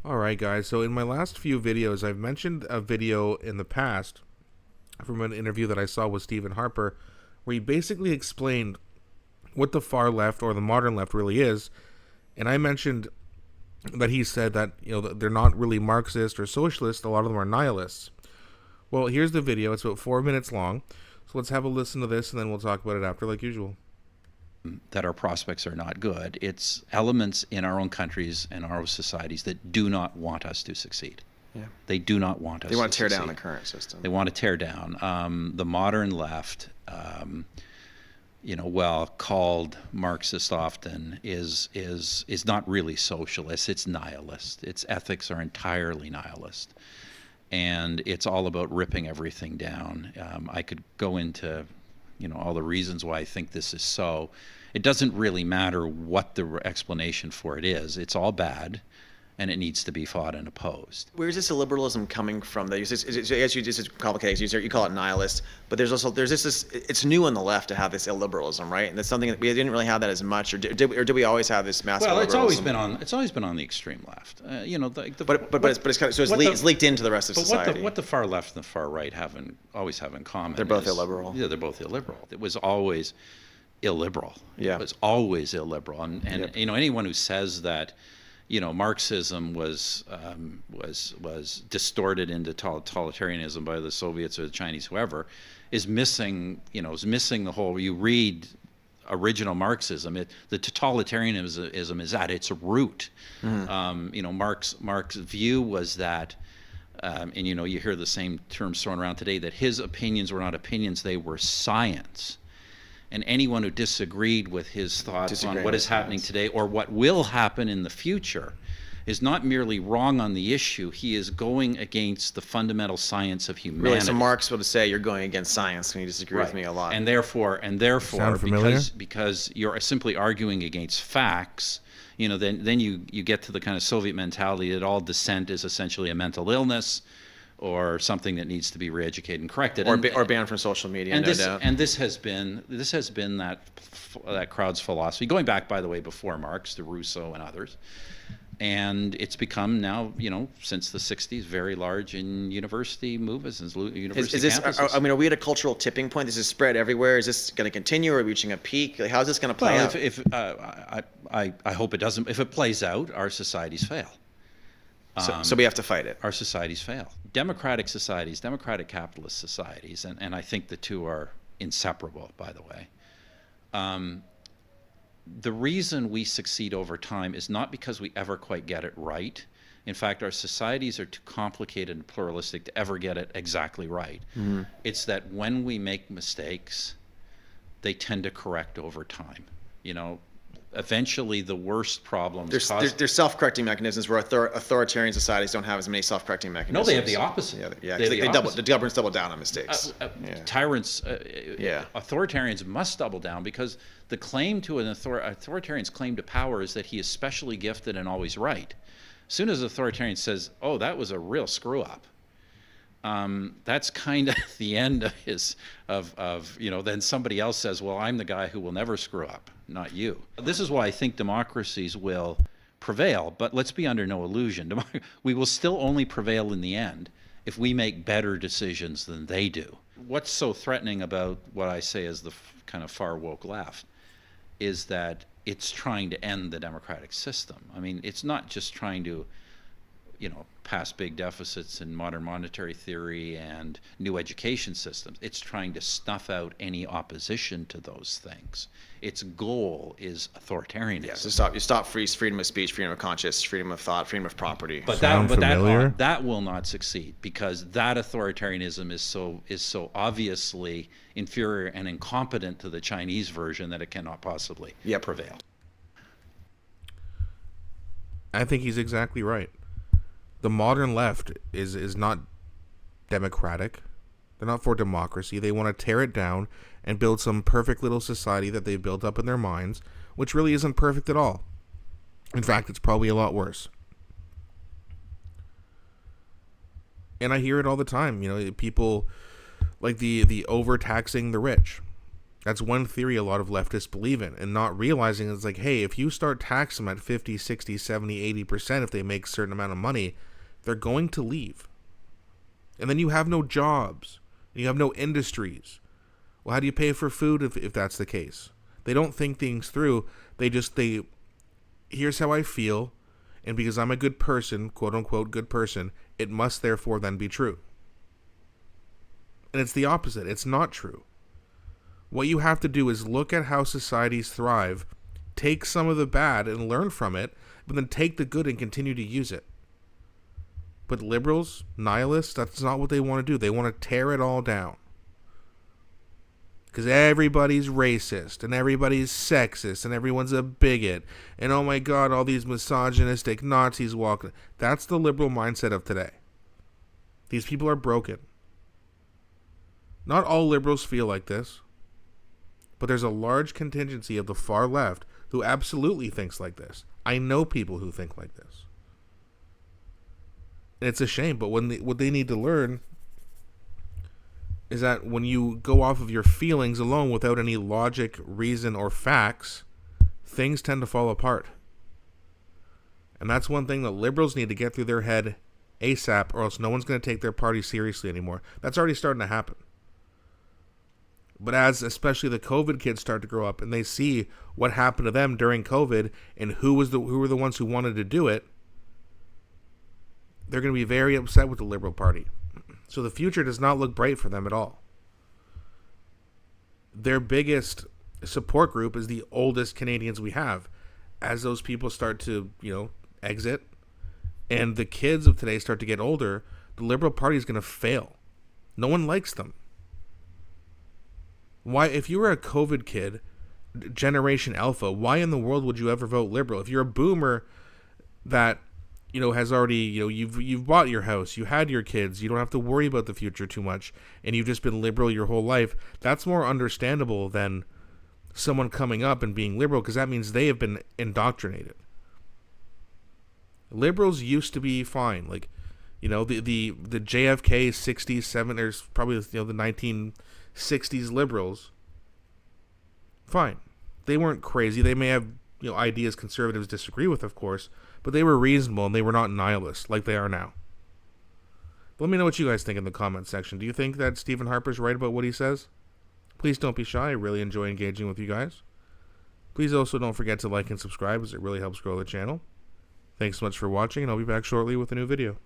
Alright guys, so in my last few videos I've mentioned a video in the past from an interview that I saw with Stephen Harper where he basically explained what the far left or the modern left really is, and I mentioned that he said that they're not really Marxist or socialist, a lot of them are nihilists. Well, here's the video, it's about 4 minutes long, so let's have a listen to this and then we'll talk about it after like usual. That our prospects are not good. It's elements in our own countries and our own societies that do not want us to succeed. Yeah. They do not want us to succeed. They want to tear down the current system. They want to tear down. The modern left, well, called Marxist often, is not really socialist. It's nihilist. Its ethics are entirely nihilist. And it's all about ripping everything down. I could go into all the reasons why I think this is so. It doesn't really matter what the explanation for it is. It's all bad, and it needs to be fought and opposed. Where is this illiberalism coming from? That this is complicated. You call it nihilist, but there's this. It's new on the left to have this illiberalism, right? And that's something that we didn't really have that as much, or did we always have this massive? Well, illiberalism? it's always been on the extreme left. It's leaked into the rest of society. What the far left and the far right always have in common? They're both illiberal. Yeah, they're both illiberal. It was always illiberal. Yeah. It was always illiberal, and Yep. Anyone who says that Marxism was distorted into totalitarianism by the Soviets or the Chinese, whoever, is missing the whole. You read original Marxism, the totalitarianism is at its root. Mm-hmm. Marx's view was that, and you hear the same terms thrown around today, that his opinions were not opinions, they were science. And anyone who disagreed with his thoughts on what is happening today or what will happen in the future is not merely wrong on the issue, he is going against the fundamental science of humanity. Really, so Marx would say you're going against science, and you disagree with me a lot. And therefore, because you're simply arguing against facts, then you get to the kind of Soviet mentality that all dissent is essentially a mental illness, or something that needs to be re-educated and corrected, or banned from social media. And no doubt. And this has been that crowd's philosophy, going back, by the way, before Marx, to Rousseau and others. And it's become now, since the '60s, very large in university movements and university campuses. Are we at a cultural tipping point? This is spread everywhere. Is this going to continue? Are we reaching a peak? Like, how's this going to play out? I hope it doesn't. If it plays out, our societies fail. So we have to fight it. Our societies fail. Democratic societies, democratic capitalist societies, and I think the two are inseparable, by the way. The reason we succeed over time is not because we ever quite get it right. In fact, our societies are too complicated and pluralistic to ever get it exactly right. Mm-hmm. It's that when we make mistakes, they tend to correct over time. Eventually the worst problems. There's self-correcting mechanisms where authoritarian societies don't have as many self-correcting mechanisms. No, they have the opposite. The governments double down on mistakes. Tyrants, authoritarians must double down, because the claim to an authoritarian's claim to power is that he is specially gifted and always right. As soon as an authoritarian says, "Oh, that was a real screw up," that's kind of the end of then somebody else says, "Well, I'm the guy who will never screw up, not you." This is why I think democracies will prevail, but let's be under no illusion. We will still only prevail in the end if we make better decisions than they do. What's so threatening about what I say is the kind of far woke left is that it's trying to end the democratic system. I mean, it's not just trying to pass big deficits in modern monetary theory and new education systems. It's trying to snuff out any opposition to those things. Its goal is authoritarianism. Yeah, so you stop freedom of speech, freedom of conscience, freedom of thought, freedom of property. But that will not succeed, because that authoritarianism is so obviously inferior and incompetent to the Chinese version that it cannot possibly prevail. I think he's exactly right. The modern left is not democratic. They're not for democracy. They want to tear it down and build some perfect little society that they've built up in their minds, which really isn't perfect at all. In fact, it's probably a lot worse. And I hear it all the time. People like the overtaxing the rich. That's one theory a lot of leftists believe in, and not realizing it's like, hey, if you start taxing them at 50, 60, 70, 80% if they make a certain amount of money, they're going to leave. And then you have no jobs. You have no industries. Well, how do you pay for food if that's the case? They don't think things through. Here's how I feel, and because I'm a good person, quote unquote good person, it must therefore then be true. And it's the opposite. It's not true. What you have to do is look at how societies thrive, take some of the bad and learn from it, but then take the good and continue to use it. But liberals, nihilists, that's not what they want to do. They want to tear it all down. Because everybody's racist, and everybody's sexist, and everyone's a bigot, and oh my god, all these misogynistic Nazis walking. That's the liberal mindset of today. These people are broken. Not all liberals feel like this, but there's a large contingency of the far left who absolutely thinks like this. I know people who think like this. And it's a shame, but what they need to learn is that when you go off of your feelings alone without any logic, reason, or facts, things tend to fall apart. And that's one thing that liberals need to get through their head ASAP, or else no one's going to take their party seriously anymore. That's already starting to happen. But as especially the COVID kids start to grow up and they see what happened to them during COVID and who were the ones who wanted to do it, they're going to be very upset with the Liberal Party. So the future does not look bright for them at all. Their biggest support group is the oldest Canadians we have. As those people start to, exit, and the kids of today start to get older, the Liberal Party is going to fail. No one likes them. Why, if you were a COVID kid, Generation Alpha, why in the world would you ever vote Liberal? If you're a boomer that, has already, you've bought your house, you had your kids, you don't have to worry about the future too much, and you've just been liberal your whole life, that's more understandable than someone coming up and being liberal, because that means they have been indoctrinated. Liberals used to be fine, like, the JFK 60s, 70s, probably the 1960s liberals, fine. They weren't crazy. They may have ideas conservatives disagree with, of course, but they were reasonable and they were not nihilists like they are now. But let me know what you guys think in the comment section. Do you think that Stephen Harper's right about what he says? Please don't be shy. I really enjoy engaging with you guys. Please also don't forget to like and subscribe, as it really helps grow the channel. Thanks so much for watching, and I'll be back shortly with a new video.